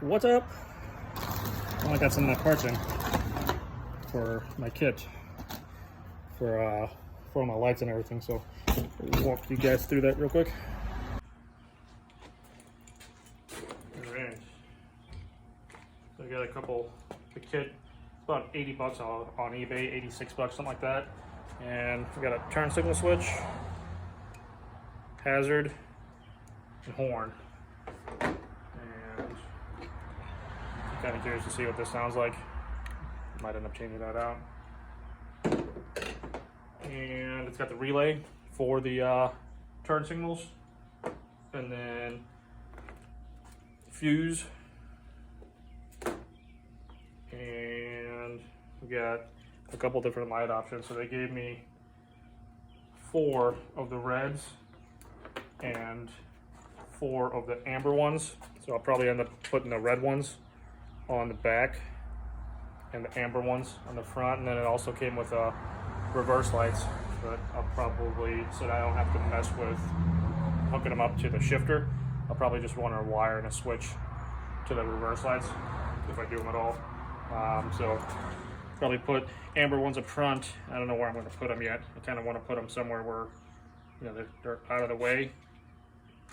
What's up? Well, I got some of my parts in for my kit for my lights and everything, so I'll walk you guys through that real quick. Alright, so I got a couple, the kit, about 80 bucks on eBay, 86 bucks, something like that. And we got a turn signal switch, hazard, and horn. And I'm kind of curious to see what this sounds like. Might end up changing that out. And it's got the relay for the turn signals, and then fuse, and we got a couple different light options. So they gave me 4 of the reds and 4 of the amber ones. So I'll probably end up putting the red ones on the back and the amber ones on the front. And then it also came with reverse lights, but I'll probably, so that I don't have to mess with hooking them up to the shifter, I'll probably just want to wire and a switch to the reverse lights if I do them at all. So probably put amber ones up front. I don't know where I'm going to put them yet. I kind of want to put them somewhere where, you know, they're out of the way.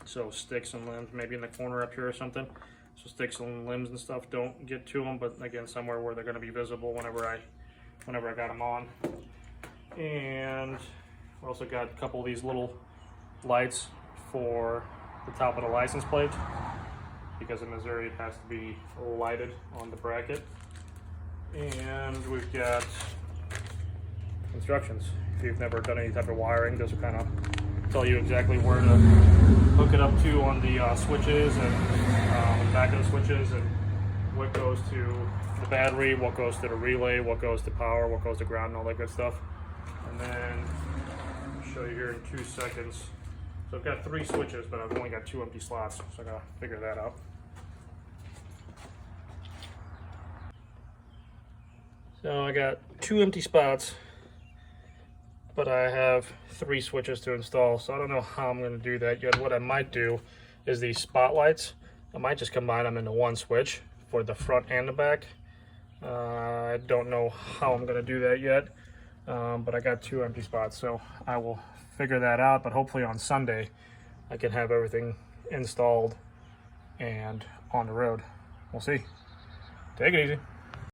So sticks and limbs, maybe in the corner up here or something. So sticks and limbs and stuff don't get to them, but again, somewhere where they're going to be visible whenever I got them on. And we also got a couple of these little lights for the top of the license plate, because in Missouri it has to be lighted on the bracket. And we've got instructions. If you've never done any type of wiring, this will kind of tell you exactly where to hook it up to on the switches and the back of the switches, and what goes to the battery, what goes to the relay, what goes to power, what goes to ground, and all that good stuff. And then I'll show you here in 2 seconds. So I've got 3 switches, but I've only got 2 empty slots, so I gotta figure that out. So I got 2 empty spots, but I have 3 switches to install, so I don't know how I'm gonna do that yet. What I might do is these spotlights, I might just combine them into 1 switch for the front and the back. I don't know how I'm gonna do that yet, but I got 2 empty spots, so I will figure that out. But hopefully on Sunday I can have everything installed and on the road. We'll see. Take it easy.